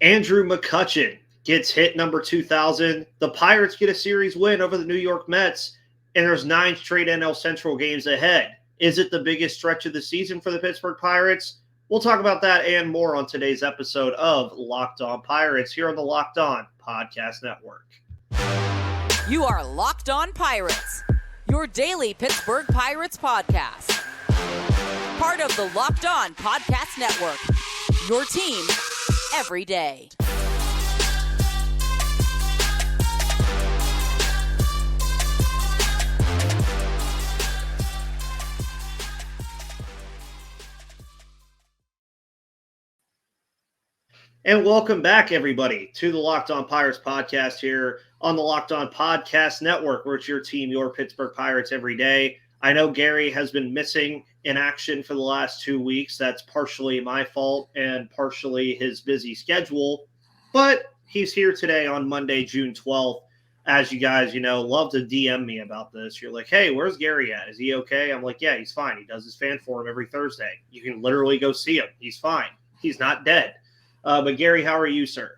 Andrew McCutchen gets hit number 2,000. The Pirates get a series win over the New York Mets, and there's 9 straight NL Central games ahead. Is it the biggest stretch of the season for the Pittsburgh Pirates? We'll talk about that and more on today's episode of Locked On Pirates here on the Locked On Podcast Network. You are Locked On Pirates, your daily Pittsburgh Pirates podcast. Part of the Locked On Podcast Network, your team every day. And welcome back, everybody, to the Locked On Pirates podcast here on the Locked On Podcast Network, where it's your team, your Pittsburgh Pirates every day. I know Gary has been missing in action for the last 2 weeks. That's partially my fault and partially his busy schedule. But he's here today on Monday, June 12th. As you guys, love to DM me about this. You're like, hey, where's Gary at? Is he okay? I'm like, yeah, he's fine. He does his fan forum every Thursday. You can literally go see him. He's fine. He's not dead. But Gary, how are you, sir?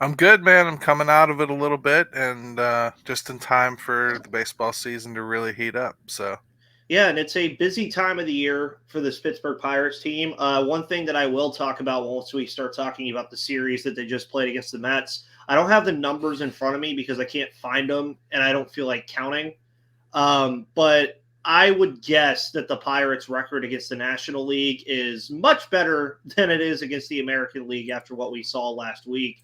I'm good, man. I'm coming out of it a little bit and just in time for the baseball season to really heat up. So, yeah, and it's a busy time of the year for this Pittsburgh Pirates team. One thing that I will talk about once we start talking about the series that they just played against the Mets, I don't have the numbers in front of me because I can't find them and I don't feel like counting. But I would guess that the Pirates' record against the National League is much better than it is against the American League after what we saw last week.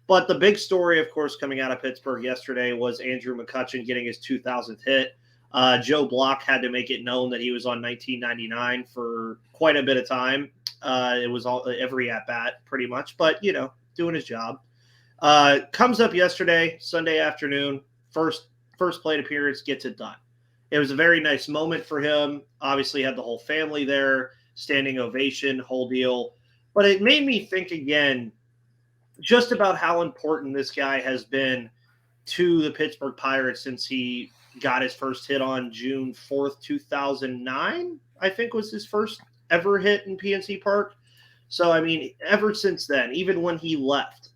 But the big story, of course, coming out of Pittsburgh yesterday was Andrew McCutchen getting his 2,000th hit. Joe Block had to make it known that he was on 1999 for quite a bit of time. It was every at-bat pretty much, but, doing his job. Comes up yesterday, Sunday afternoon, first plate appearance, gets it done. It was a very nice moment for him. Obviously had the whole family there, standing ovation, whole deal. But it made me think again just about how important this guy has been to the Pittsburgh Pirates since he got his first hit on June 4th, 2009, I think was his first ever hit in PNC Park. So, ever since then, even when he left,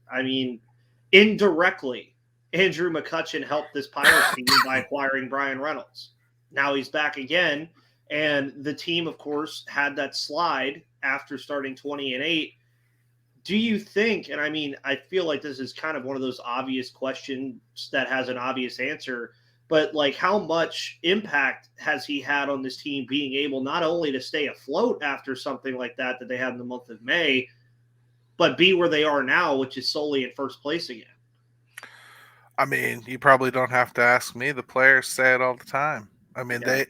indirectly, Andrew McCutchen helped this Pirates team by acquiring Brian Reynolds. Now he's back again, and the team, of course, had that slide after starting 20-8. Do you think, and I feel like this is kind of one of those obvious questions that has an obvious answer, but how much impact has he had on this team being able not only to stay afloat after something like that they had in the month of May, but be where they are now, which is solely in first place again? You probably don't have to ask me. The players say it all the time. Yeah.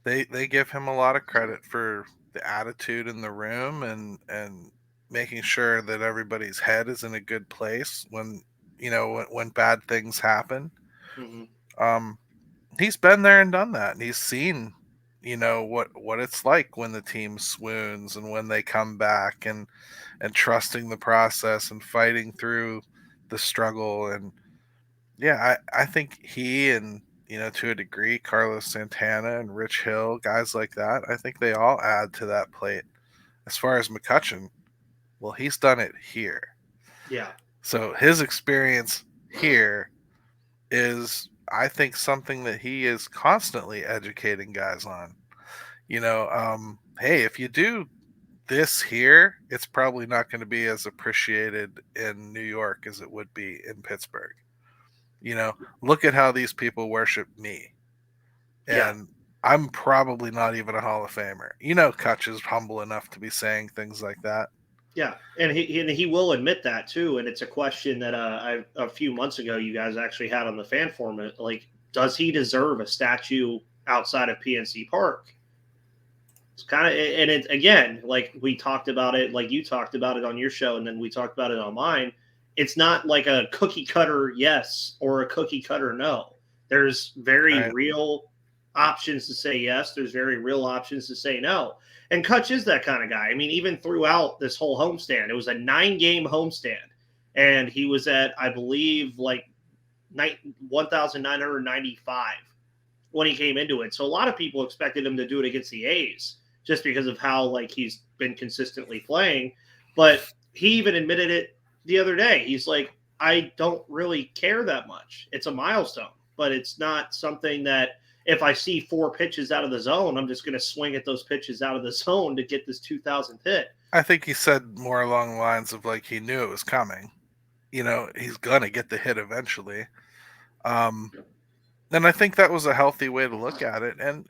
They give him a lot of credit for the attitude in the room and making sure that everybody's head is in a good place when bad things happen. Mm-hmm. He's been there and done that, and he's seen what it's like when the team swoons and when they come back and trusting the process and fighting through the struggle. And yeah, I think he and to a degree, Carlos Santana and Rich Hill, guys like that, I think they all add to that plate. As far as McCutchen, well, he's done it here. Yeah. So his experience here is, I think, something that he is constantly educating guys on. Hey, if you do this here, it's probably not going to be as appreciated in New York as it would be in Pittsburgh. Look at how these people worship me. And Yeah. I'm probably not even a Hall of Famer. Cutch is humble enough to be saying things like that. Yeah, and he will admit that too. And it's a question that a few months ago you guys actually had on the fan forum. Does he deserve a statue outside of PNC Park? It's kind of, and it again, we talked about it, you talked about it on your show, and then we talked about it on mine. It's not like a cookie cutter yes or a cookie cutter no. There's very real options to say yes. There's very real options to say no. And Cutch is that kind of guy. Even throughout this whole homestand, it was a 9-game homestand. And he was at, I believe, 1,995 when he came into it. So a lot of people expected him to do it against the A's just because of how, he's been consistently playing. But he even admitted it the other day. He's like, I don't really care that much. It's a milestone, but it's not something that if I see 4 pitches out of the zone, I'm just going to swing at those pitches out of the zone to get this 2,000th hit. I think he said more along the lines of like he knew it was coming. He's going to get the hit eventually. And I think that was a healthy way to look at it. And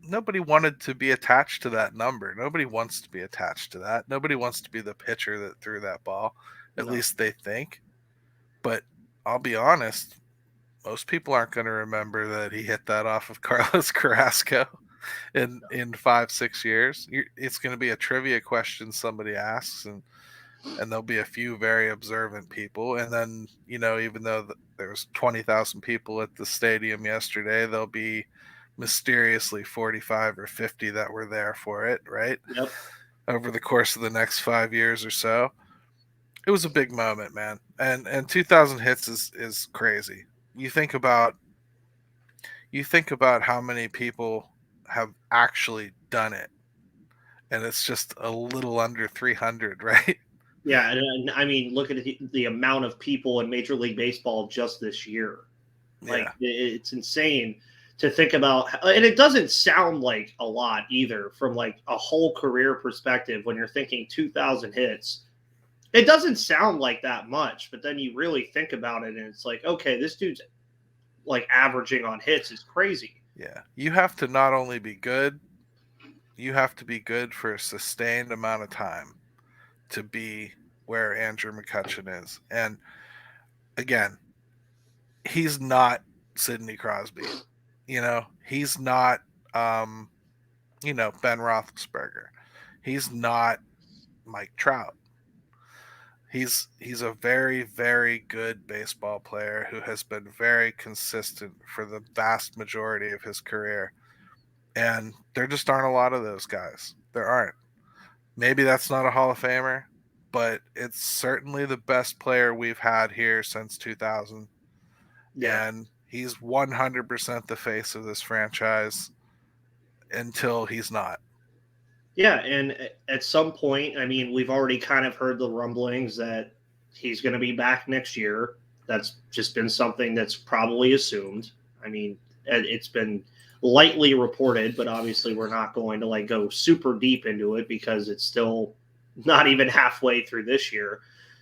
nobody wanted to be attached to that number. Nobody wants to be attached to that. Nobody wants to be the pitcher that threw that ball. At least they think. But I'll be honest, most people aren't going to remember that he hit that off of Carlos Carrasco in 5-6 years. It's going to be a trivia question somebody asks, and there'll be a few very observant people. And then, even though there was 20,000 people at the stadium yesterday, there'll be mysteriously 45 or 50 that were there for it, right? Yep. Over the course of the next 5 years or so. It was a big moment, man. And 2,000 hits is crazy. You think about how many people have actually done it, and it's just a little under 300, right? Yeah, and I mean, look at the amount of people in Major League Baseball just this year. Like, it's insane to think about. And it doesn't sound like a lot either from like a whole career perspective when you're thinking 2,000 hits. It doesn't sound like that much, but then you really think about it, and it's like, okay, this dude's like averaging on hits is crazy. Yeah, you have to not only be good, you have to be good for a sustained amount of time to be where Andrew McCutchen is. And again, he's not Sidney Crosby. He's not Ben Roethlisberger. He's not Mike Trout. He's a very, very good baseball player who has been very consistent for the vast majority of his career. And there just aren't a lot of those guys. There aren't. Maybe that's not a Hall of Famer, but it's certainly the best player we've had here since 2000. Yeah. And he's 100% the face of this franchise until he's not. Yeah, and at some point, I mean, we've already kind of heard the rumblings that he's going to be back next year. That's just been something that's probably assumed. I mean, it's been lightly reported, but obviously we're not going to like go super deep into it because it's still not even halfway through this year.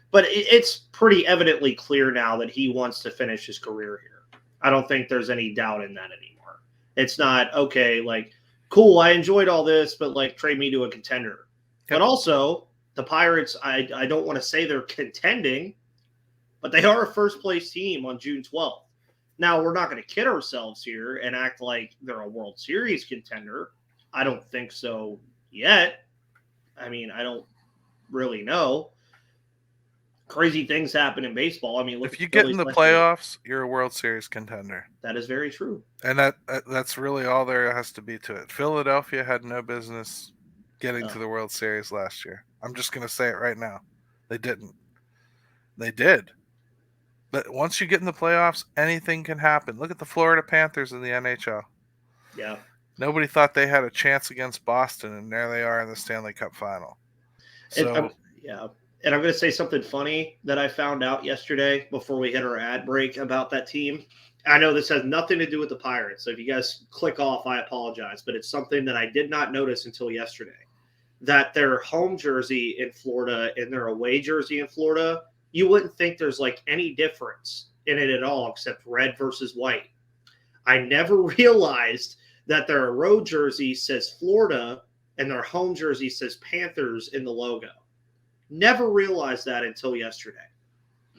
But it's pretty evidently clear now that he wants to finish his career here. I don't think there's any doubt in that anymore. It's not, okay, like, cool, I enjoyed all this, but like trade me to a contender. Yep. But also, the Pirates, I don't want to say they're contending, but they are a first place team on June 12th. Now, we're not going to kid ourselves here and act like they're a World Series contender. I don't think so yet. I mean, I don't really know. Crazy things happen in baseball. I mean, look, if you get in the playoffs, you're a World Series contender. That is very true. And that's really all there has to be to it. Philadelphia had no business getting to the World Series last year. I'm just going to say it right now. They didn't. They did. But once you get in the playoffs, anything can happen. Look at the Florida Panthers in the NHL. Yeah. Nobody thought they had a chance against Boston, and there they are in the Stanley Cup final. So, yeah. And I'm going to say something funny that I found out yesterday before we hit our ad break about that team. I know this has nothing to do with the Pirates, so if you guys click off, I apologize. But it's something that I did not notice until yesterday, that their home jersey in Florida and their away jersey in Florida, you wouldn't think there's like any difference in it at all except red versus white. I never realized that their road jersey says Florida and their home jersey says Panthers in the logo. Never realized that until yesterday.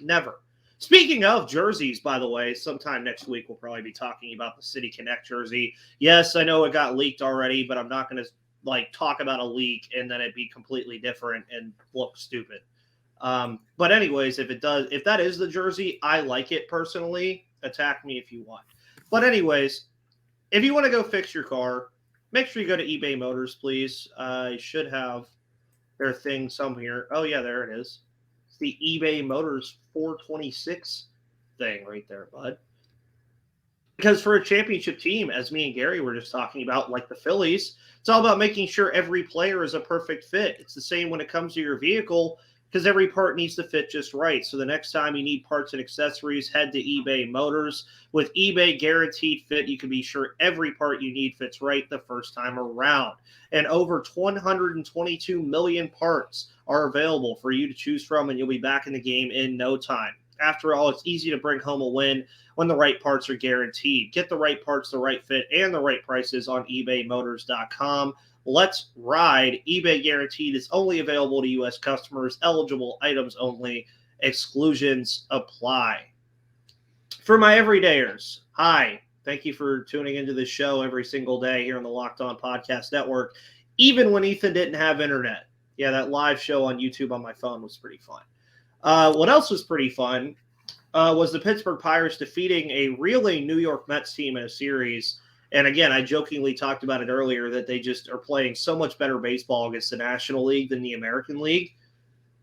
Never. Speaking of jerseys, by the way, sometime next week we'll probably be talking about the City Connect jersey. Yes, I know it got leaked already, but I'm not going to like talk about a leak and then it be completely different and look stupid. But anyways, if that is the jersey, I like it personally. Attack me if you want. But anyways, if you want to go fix your car, make sure you go to eBay Motors, please. I should have their thing somewhere. Oh, yeah, there it is. It's the eBay Motors 426 thing right there, bud. Because for a championship team, as me and Gary were just talking about, like the Phillies, it's all about making sure every player is a perfect fit. It's the same when it comes to your vehicle, because every part needs to fit just right. So the next time you need parts and accessories, head to eBay Motors. With eBay Guaranteed Fit, you can be sure every part you need fits right the first time around. And over 122 million parts are available for you to choose from, and you'll be back in the game in no time. After all, it's easy to bring home a win when the right parts are guaranteed. Get the right parts, the right fit, and the right prices on ebaymotors.com. Let's ride. eBay Guaranteed is only available to U.S. customers. Eligible items only. Exclusions apply. For my everydayers, hi. Thank you for tuning into this show every single day here on the Locked On Podcast Network, even when Ethan didn't have internet. Yeah, that live show on YouTube on my phone was pretty fun. What else was pretty fun was the Pittsburgh Pirates defeating a reeling New York Mets team in a series. And again, I jokingly talked about it earlier that they just are playing so much better baseball against the National League than the American League.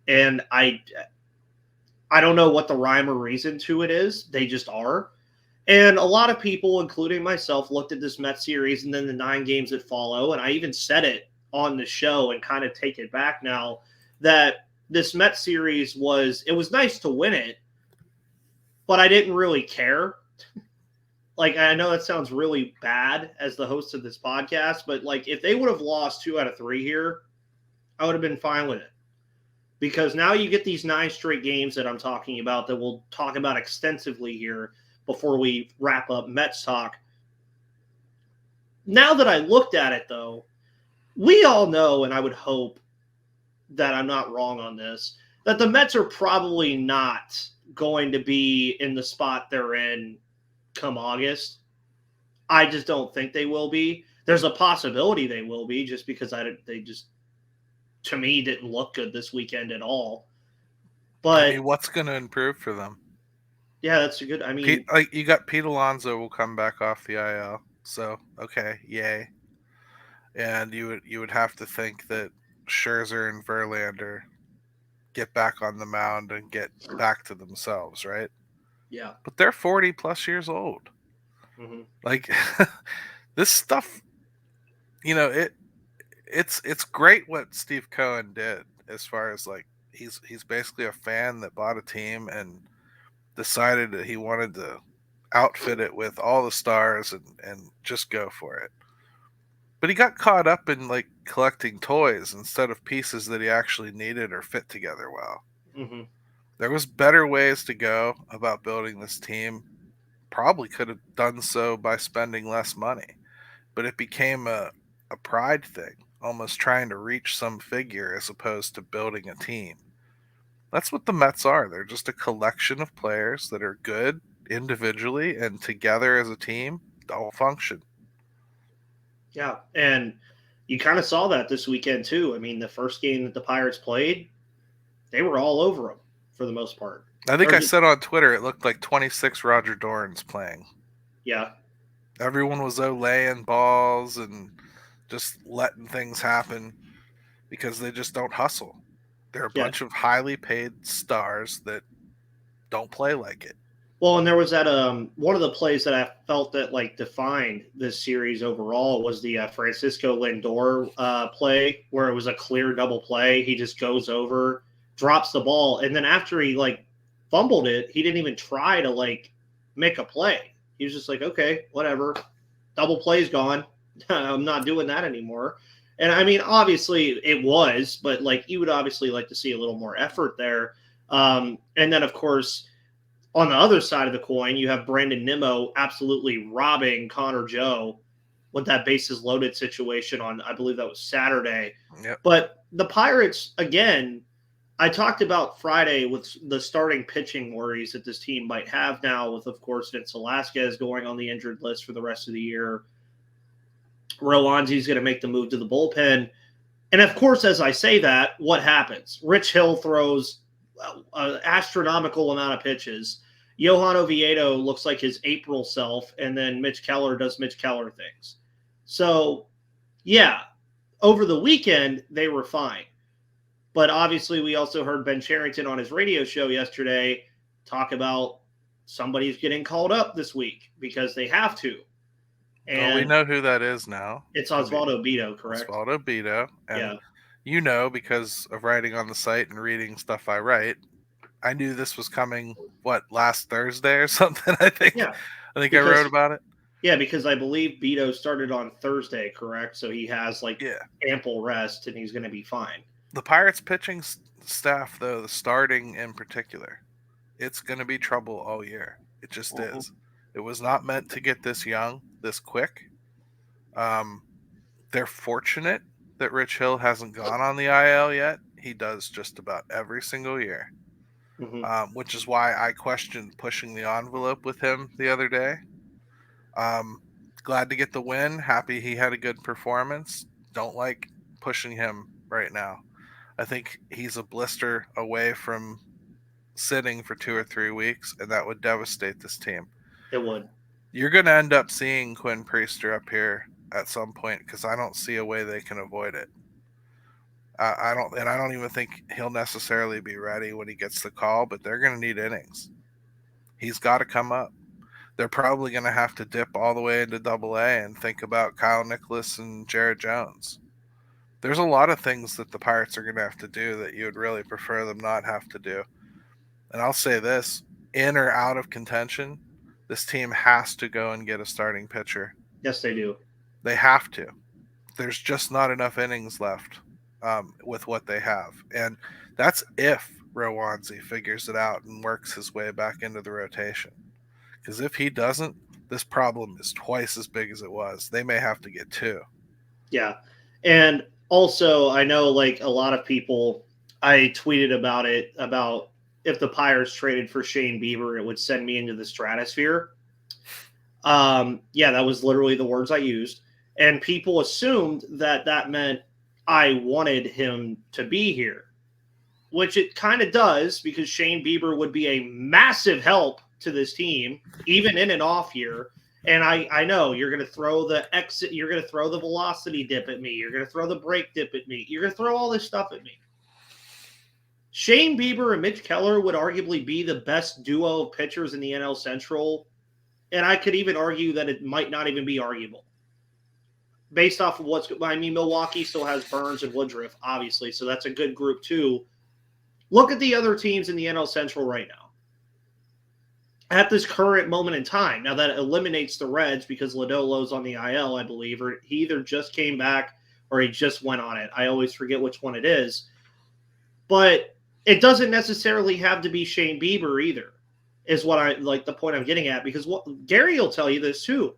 And I don't know what the rhyme or reason to it is. They just are. And a lot of people, including myself, looked at this Mets series and then the 9 games that follow. And I even said it on the show and kind of take it back now that this Mets series was nice to win it, but I didn't really care. Like, I know that sounds really bad as the host of this podcast, but like if they would have lost 2 out of 3 here, I would have been fine with it. Because now you get these 9 straight games that I'm talking about that we'll talk about extensively here before we wrap up Mets talk. Now that I looked at it, though, we all know, and I would hope that I'm not wrong on this, that the Mets are probably not going to be in the spot they're in come August. I just don't think they will be. There's a possibility they will be just because they just, to me, didn't look good this weekend at all. But I mean, what's going to improve for them? Yeah, that's a good. I mean, you got Pete Alonso will come back off the IL, so okay, yay. And you would have to think that Scherzer and Verlander get back on the mound and get back to themselves, right? Yeah. But they're 40 plus years old. Mm-hmm. Like this stuff, it's great what Steve Cohen did as far as like he's basically a fan that bought a team and decided that he wanted to outfit it with all the stars and just go for it. But he got caught up in like collecting toys instead of pieces that he actually needed or fit together well. Mm-hmm. There was better ways to go about building this team. Probably could have done so by spending less money. But it became a pride thing, almost trying to reach some figure as opposed to building a team. That's what the Mets are. They're just a collection of players that are good individually and together as a team, all function. Yeah, and you kind of saw that this weekend too. I mean, the first game that the Pirates played, they were all over them for the most part. I think I said on Twitter it looked like 26 Roger Dorns playing. Yeah. Everyone was laying balls and just letting things happen because they just don't hustle. They're a bunch of highly paid stars that don't play like it. Well, and there was that one of the plays that I felt that like defined this series overall was the Francisco Lindor play where it was a clear double play. He just goes over, drops the ball, and then after he like fumbled it, he didn't even try to like make a play. He was just like, okay, whatever, double play's gone. I'm not doing that anymore. And I mean, obviously it was, but like you would obviously like to see a little more effort there. And then of course, on the other side of the coin, you have Brandon Nimmo absolutely robbing Connor Joe with that bases loaded situation on, I believe that was Saturday. Yep. But the Pirates, again, I talked about Friday with the starting pitching worries that this team might have now with, of course, Vince Velasquez going on the injured list for the rest of the year. Rowanzi's going to make the move to the bullpen. And, of course, as I say that, what happens? Rich Hill throws an astronomical amount of pitches. Johan Oviedo looks like his April self, and then Mitch Keller does Mitch Keller things. So, yeah, over the weekend, they were fine. But obviously, we also heard Ben Cherington on his radio show yesterday talk about somebody's getting called up this week because they have to. And well, we know who that is now. It's Osvaldo Bido, correct? Osvaldo Bido. And because of writing on the site and reading stuff I write, I knew this was coming, last Thursday or something, I think. Yeah. I wrote about it. Yeah, because I believe Bido started on Thursday, correct? So he has ample rest and he's going to be fine. The Pirates pitching staff, though, the starting in particular, it's going to be trouble all year. It just is. It was not meant to get this young, this quick. They're fortunate that Rich Hill hasn't gone on the IL yet. He does just about every single year, which is why I questioned pushing the envelope with him the other day. Glad to get the win. Happy he had a good performance. Don't like pushing him right now. I think he's a blister away from sitting for 2 or 3 weeks, and that would devastate this team. It would. You're going to end up seeing Quinn Priester up here at some point because I don't see a way they can avoid it. I don't even think he'll necessarily be ready when he gets the call, but they're going to need innings. He's got to come up. They're probably going to have to dip all the way into Double-A and think about Kyle Nicholas and Jared Jones. There's a lot of things that the Pirates are going to have to do that you would really prefer them not have to do. And I'll say this, in or out of contention, this team has to go and get a starting pitcher. Yes, they do. They have to. There's just not enough innings left with what they have. And that's if Rowanzi figures it out and works his way back into the rotation. Because if he doesn't, this problem is twice as big as it was. They may have to get 2. Yeah. And also, I know a lot of people, I tweeted about it, about if the Pirates traded for Shane Bieber, it would send me into the stratosphere. That was literally the words I used. And people assumed that meant I wanted him to be here, which it kind of does because Shane Bieber would be a massive help to this team, even in an off year. And I know you're going to throw the exit, you're going to throw the velocity dip at me, you're going to throw the break dip at me, you're going to throw all this stuff at me. Shane Bieber and Mitch Keller would arguably be the best duo of pitchers in the NL Central, and I could even argue that it might not even be arguable. Based off of Milwaukee still has Burns and Woodruff, obviously, so that's a good group too. Look at the other teams in the NL Central right now. At this current moment in time. Now that eliminates the Reds because Lodolo's on the IL, I believe, or he either just came back or he just went on it. I always forget which one it is. But it doesn't necessarily have to be Shane Bieber either, is what the point I'm getting at, because Gary will tell you this too.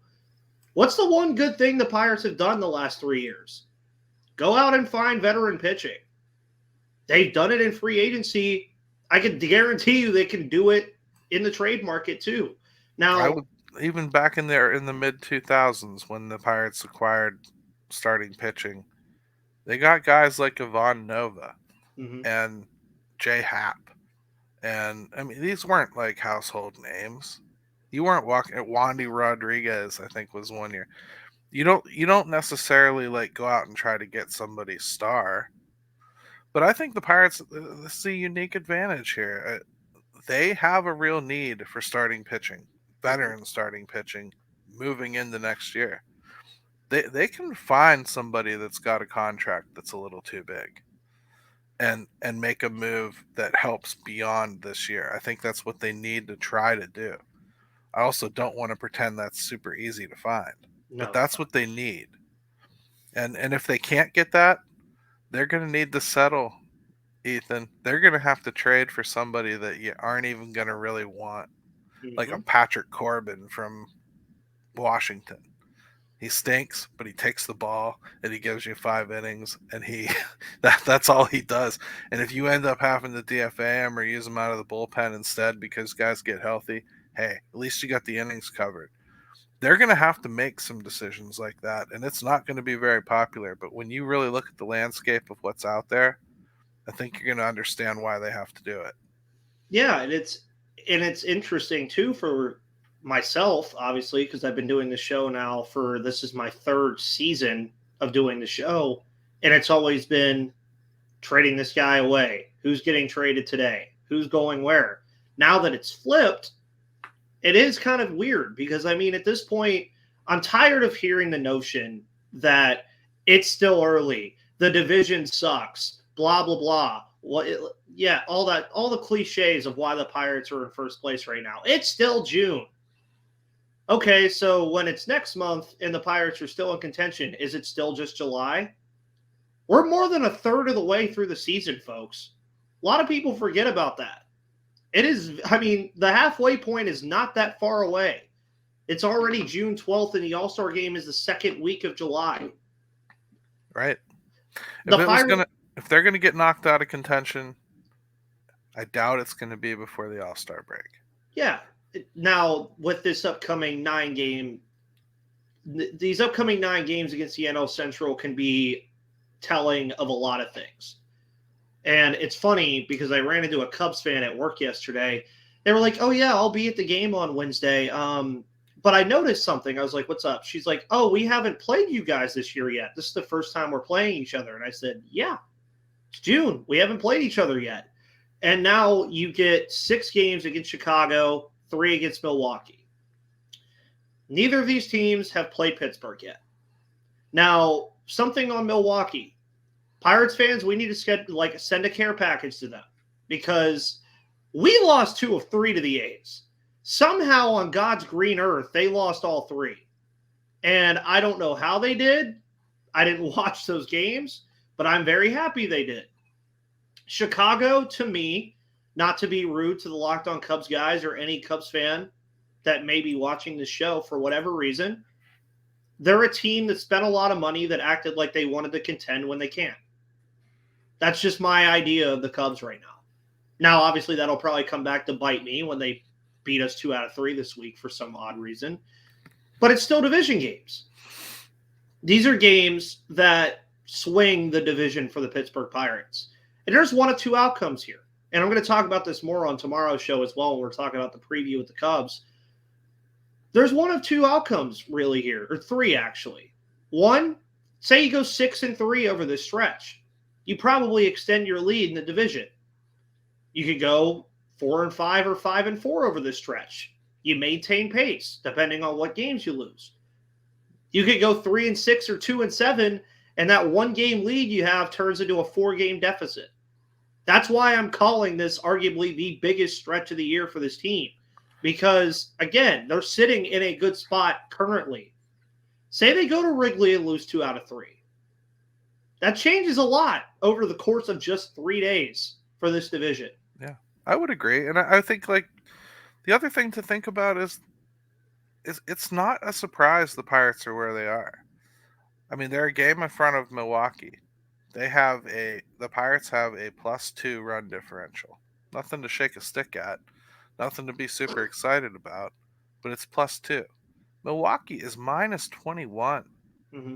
What's the one good thing the Pirates have done the last 3 years? Go out and find veteran pitching. They've done it in free agency. I can guarantee you they can do it in the trade market too. Now, even back in the mid 2000s when the Pirates acquired starting pitching, they got guys like Ivan Nova and Jay Happ. And these weren't household names. You weren't walking at Wandy Rodriguez, I think was 1 year. You don't necessarily go out and try to get somebody's star. But I think the Pirates, this is a unique advantage here. They have a real need for starting pitching, veteran starting pitching, moving into next year. They can find somebody that's got a contract that's a little too big and make a move that helps beyond this year. I think that's what they need to try to do. I also don't want to pretend that's super easy to find, but that's what they need. And if they can't get that, they're going to need to settle, Ethan. They're going to have to trade for somebody that you aren't even going to really want, like a Patrick Corbin from Washington. He stinks, but he takes the ball and he gives you 5 innings, and that's all he does. And if you end up having to DFA him or use him out of the bullpen instead because guys get healthy, hey, at least you got the innings covered. They're going to have to make some decisions like that, and it's not going to be very popular. But when you really look at the landscape of what's out there, I think you're going to understand why they have to do it. Yeah, and it's interesting too for myself, obviously, because I've been doing the show now this is my 3rd season of doing the show, and it's always been trading this guy away. Who's getting traded today? Who's going where? Now that it's flipped, It is kind of weird because, I mean, at this point, I'm tired of hearing the notion that it's still early, the division sucks, blah, blah, blah. All the cliches of why the Pirates are in first place right now. It's still June. Okay, so when it's next month and the Pirates are still in contention, is it still just July? We're more than a third of the way through the season, folks. A lot of people forget about that. It is, I mean, the halfway point is not that far away. It's already June 12th, and the All-Star game is the second week of July. Right. If they're gonna get knocked out of contention, I doubt it's gonna be before the All-Star break. Yeah. Now, with this upcoming these upcoming 9 games against the NL Central can be telling of a lot of things. And it's funny because I ran into a Cubs fan at work yesterday. They were like, "Oh yeah, I'll be at the game on Wednesday." But I noticed something. I was like, "What's up?" She's like, "Oh, we haven't played you guys this year yet. This is the first time we're playing each other." And I said, "Yeah, it's June. We haven't played each other yet." And now you get 6 games against Chicago, 3 against Milwaukee. Neither of these teams have played Pittsburgh yet. Now, something on Milwaukee. Pirates fans, we need to send a care package to them because we lost 2 of 3 to the A's. Somehow on God's green earth, they lost all 3. And I don't know how they did. I didn't watch those games, but I'm very happy they did. Chicago, to me, not to be rude to the Locked On Cubs guys or any Cubs fan that may be watching the show for whatever reason, they're a team that spent a lot of money that acted like they wanted to contend when they can't. That's just my idea of the Cubs right now. Now, obviously, that'll probably come back to bite me when they beat us 2 out of 3 this week for some odd reason. But it's still division games. These are games that swing the division for the Pittsburgh Pirates. And there's 1 of 2 outcomes here. And I'm going to talk about this more on tomorrow's show as well when we're talking about the preview with the Cubs. There's 1 of 2 outcomes really here, or 3 actually. 1, say you go 6-3 over this stretch. You probably extend your lead in the division. You could go 4-5 or 5-4 over this stretch. You maintain pace, depending on what games you lose. You could go 3-6 or 2-7, and that 1-game lead you have turns into a 4-game deficit. That's why I'm calling this arguably the biggest stretch of the year for this team. Because, again, they're sitting in a good spot currently. Say they go to Wrigley and lose 2 out of 3. That changes a lot over the course of just 3 days for this division. Yeah, I would agree. And I think, like, the other thing to think about is it's not a surprise the Pirates are where they are. I mean, they're a game in front of Milwaukee. The Pirates have a +2 run differential. Nothing to shake a stick at. Nothing to be super excited about. But it's +2. Milwaukee is -21. Mm-hmm.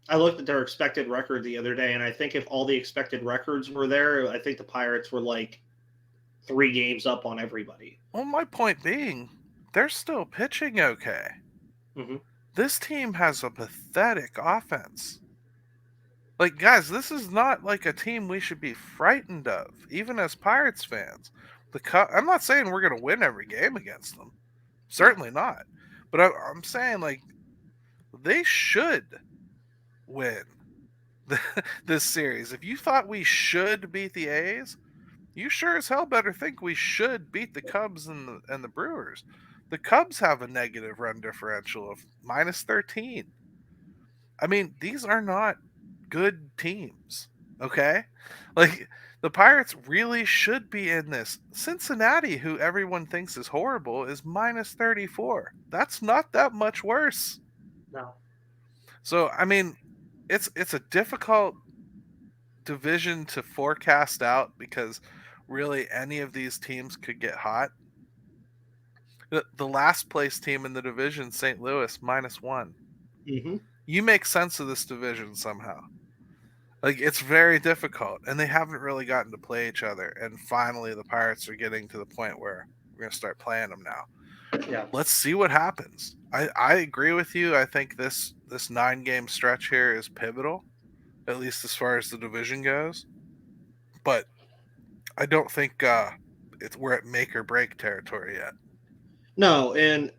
I looked at their expected record the other day, and I think if all the expected records were there, I think the Pirates were like 3 games up on everybody. Well, my point being, they're still pitching okay. Mm-hmm. This team has a pathetic offense. Like, guys, this is not like a team we should be frightened of, even as Pirates fans. I'm not saying we're going to win every game against them. Certainly not. But I'm saying, like, they should win this series. If you thought we should beat the A's, you sure as hell better think we should beat the Cubs and the Brewers. The Cubs have a negative run differential of -13. I mean, these are not good teams, okay? Like, the Pirates really should be in this. Cincinnati, who everyone thinks is horrible, is -34. That's not that much worse. No. So, I mean, it's a difficult division to forecast out because really any of these teams could get hot. The last place team in the division, St. Louis, -1. Mm-hmm. You make sense of this division somehow. Like, it's very difficult, and they haven't really gotten to play each other. And finally, the Pirates are getting to the point where we're going to start playing them now. Yeah. Let's see what happens. I agree with you. I think this 9-game stretch here is pivotal, at least as far as the division goes. But I don't think we're at make or break territory yet. No, and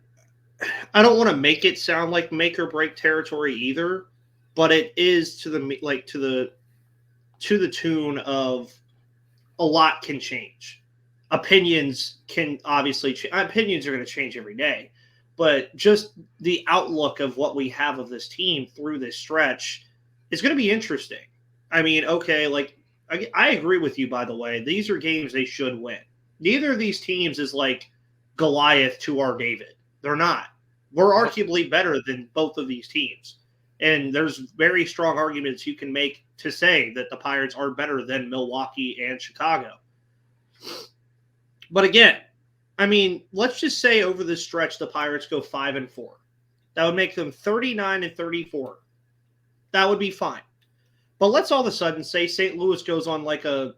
I don't want to make it sound like make or break territory either, but it is to the tune of a lot can change. Opinions can obviously opinions are going to change every day, but just the outlook of what we have of this team through this stretch is going to be interesting. I mean, okay, like I agree with you. By the way, these are games they should win. Neither of these teams is like Goliath to our David. They're not. We're arguably better than both of these teams. And there's very strong arguments you can make to say that the Pirates are better than Milwaukee and Chicago. But again, I mean, let's just say over this stretch the Pirates go 5-4. That would make them 39-34. That would be fine. But let's all of a sudden say St. Louis goes on like a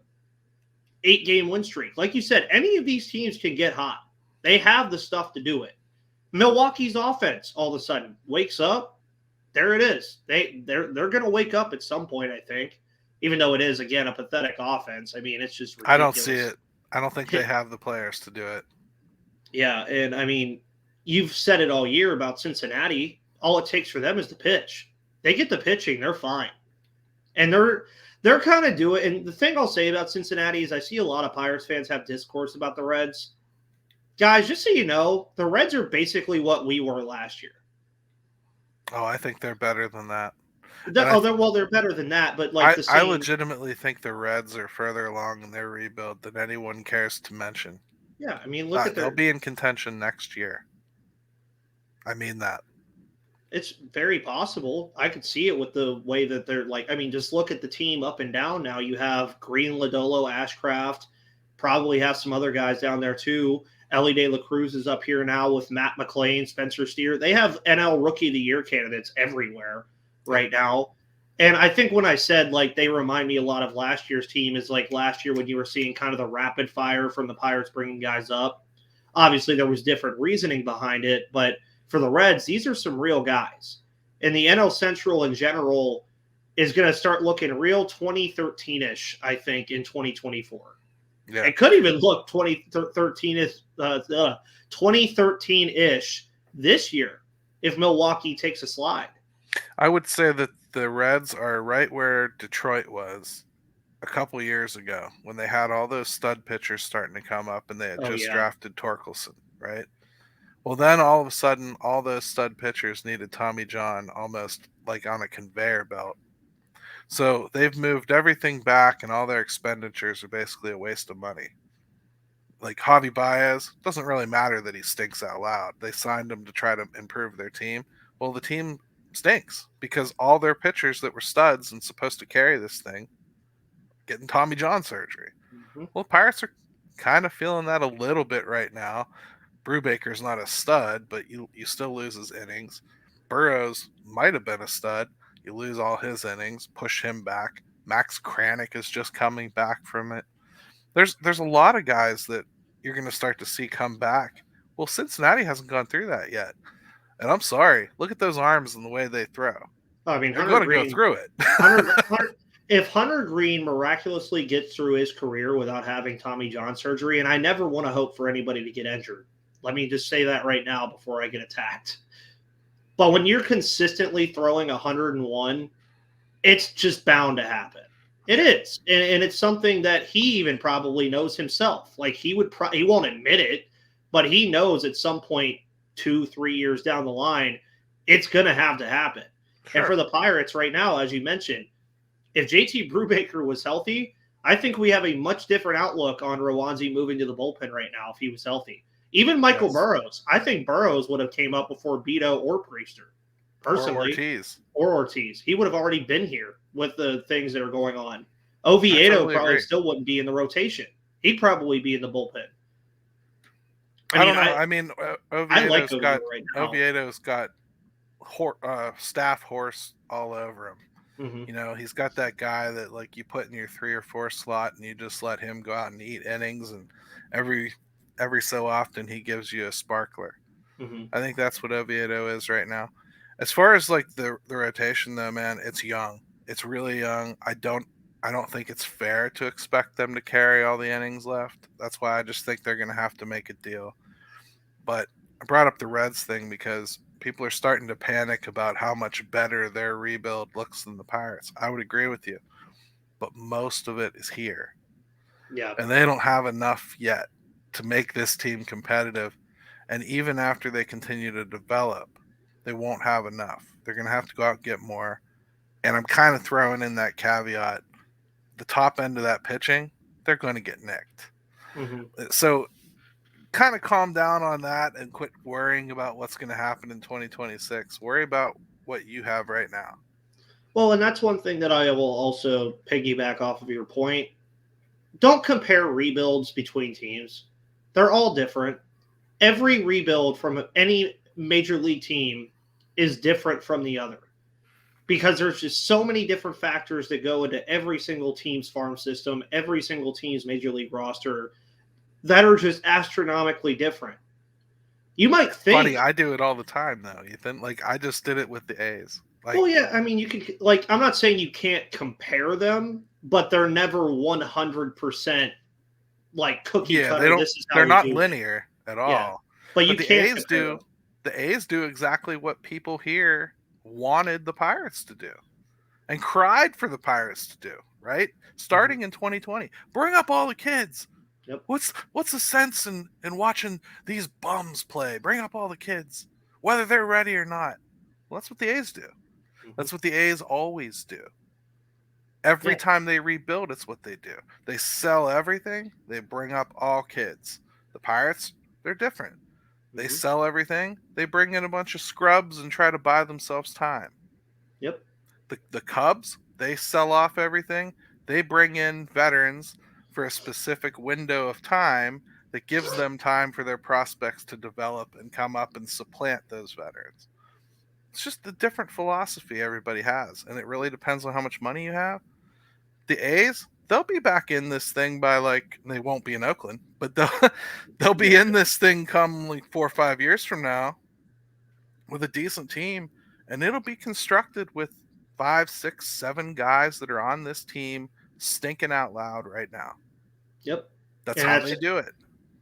8-game win streak. Like you said, any of these teams can get hot. They have the stuff to do it. Milwaukee's offense all of a sudden wakes up. There it is. They're going to wake up at some point, I think. Even though it is again a pathetic offense. I mean, it's just ridiculous. I don't see it. I don't think they have the players to do it. Yeah, and I mean, you've said it all year about Cincinnati. All it takes for them is the pitch. They get the pitching, they're fine. And they're kind of doing. And the thing I'll say about Cincinnati is I see a lot of Pirates fans have discourse about the Reds. Guys, just so you know, the Reds are basically what we were last year. Oh, I think they're better than that. They're better than that, but like the same. I legitimately think the Reds are further along in their rebuild than anyone cares to mention. Yeah, I mean, look at they'll be in contention next year. I mean that. It's very possible. I could see it with the way that they're like. I mean, just look at the team up and down now. You have Green, Lodolo, Ashcraft, probably have some other guys down there too. Ellie De La Cruz is up here now with Matt McLean, Spencer Steer. They have NL Rookie of the Year candidates everywhere right now. And I think when I said, like, they remind me a lot of last year's team is like last year when you were seeing kind of the rapid fire from the Pirates bringing guys up. Obviously, there was different reasoning behind it, but for the Reds, these are some real guys. And the NL Central in general is going to start looking real 2013-ish, I think, in 2024. Yeah. It could even look 2013-ish this year if Milwaukee takes a slide. I would say that the Reds are right where Detroit was a couple years ago when they had all those stud pitchers starting to come up and they had drafted Torkelson, right? Well, then all of a sudden, all those stud pitchers needed Tommy John almost like on a conveyor belt. So they've moved everything back and all their expenditures are basically a waste of money. Like Javi Baez, doesn't really matter that he stinks out loud. They signed him to try to improve their team. Well, the team stinks because all their pitchers that were studs and supposed to carry this thing getting Tommy John surgery. Mm-hmm. Well, Pirates are kind of feeling that a little bit right now. Brubaker's not a stud, but you still lose his innings. Burrows might have been a stud. You lose all his innings, push him back. Max Kranick is just coming back from it. There's a lot of guys that you're going to start to see come back. Well, Cincinnati hasn't gone through that yet. And I'm sorry. Look at those arms and the way they throw. I mean, they're going to go through it. If Hunter Green miraculously gets through his career without having Tommy John surgery, and I never want to hope for anybody to get injured. Let me just say that right now before I get attacked. But when you're consistently throwing 101, it's just bound to happen. It is. And it's something that he even probably knows himself. Like he won't admit it, but he knows at some point 2-3 years down the line, it's going to have to happen. Sure. And for the Pirates right now, as you mentioned, if JT Brubaker was healthy, I think we have a much different outlook on Rowanzi moving to the bullpen right now if he was healthy. Even Michael Burrows. I think Burrows would have came up before Beto or Priester. Personally. Or Ortiz. He would have already been here with the things that are going on. Oviedo probably still wouldn't be in the rotation. He'd probably be in the bullpen. I don't know. I mean, Oviedo's got staff horse all over him. Mm-hmm. You know, he's got that guy that like you put in your 3 or 4 slot and you just let him go out and eat innings, and every so often he gives you a sparkler. Mm-hmm. I think that's what Oviedo is right now. As far as like the rotation though, man, it's young. It's really young. I don't think it's fair to expect them to carry all the innings left. That's why I just think they're going to have to make a deal. But I brought up the Reds thing because people are starting to panic about how much better their rebuild looks than the Pirates. I would agree with you, but most of it is here. Yeah. And they don't have enough yet to make this team competitive. And even after they continue to develop, they won't have enough. They're going to have to go out and get more. And I'm kind of throwing in that caveat. The top end of that pitching, they're going to get nicked. Mm-hmm. So kind of calm down on that and quit worrying about what's going to happen in 2026. Worry about what you have right now. Well, and that's one thing that I will also piggyback off of your point. Don't compare rebuilds between teams. They're all different. Every rebuild from any major league team is different from the other because there's just so many different factors that go into every single team's farm system, every single team's major league roster that are just astronomically different. You might think. Funny, I do it all the time, though, Ethan. Like, I just did it with the A's. Like, well, yeah, I mean, you can, like, I'm not saying you can't compare them, but they're never 100% like cookie yeah, cutter. they don't. This is how They're we not do linear at all. Yeah. But you the can't A's compare do. them. The A's do exactly what people here wanted the Pirates to do, and cried for the Pirates to do. Right, starting in 2020, bring up all the kids. Yep. What's the sense in watching these bums play? Bring up all the kids, whether they're ready or not. Well, that's what the A's do. That's what the A's always do. Every time they rebuild, it's what they do. They sell everything. They bring up all kids. The Pirates, they're different. They sell everything. They bring in a bunch of scrubs and try to buy themselves time. Yep. The Cubs, they sell off everything. They bring in veterans for a specific window of time that gives them time for their prospects to develop and come up and supplant those veterans. It's just a different philosophy everybody has, and it really depends on how much money you have. The A's, they'll be back in this thing by, like, they won't be in Oakland, but they'll be in this thing come like 4 or 5 years from now with a decent team, and it'll be constructed with 5, 6, 7 guys that are on this team stinking out loud right now. Yep. That's how they do it.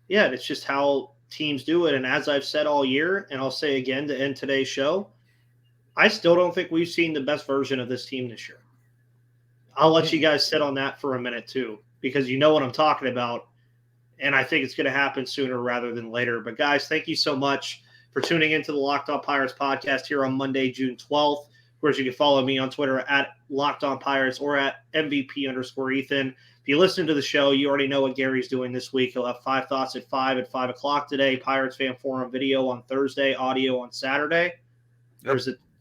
Yeah, it's just how teams do it. And as I've said all year, and I'll say again to end today's show, I still don't think we've seen the best version of this team this year. I'll let you guys sit on that for a minute too, because you know what I'm talking about. And I think it's going to happen sooner rather than later. But guys, thank you so much for tuning into the Locked On Pirates podcast here on Monday, June 12th. Of course, you can follow me on Twitter at Locked On Pirates or at MVP_Ethan. If you listen to the show, you already know what Gary's doing this week. He'll have 5 Thoughts at 5 o'clock today. Pirates Fan Forum video on Thursday, audio on Saturday. Yep.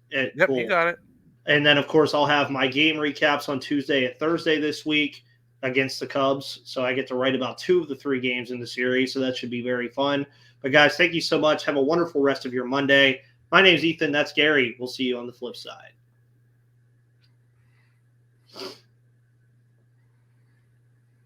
Yep, cool. You got it. And then, of course, I'll have my game recaps on Tuesday and Thursday this week against the Cubs. So I get to write about 2 of the 3 games in the series. So that should be very fun. But, guys, thank you so much. Have a wonderful rest of your Monday. My name's Ethan. That's Gary. We'll see you on the flip side.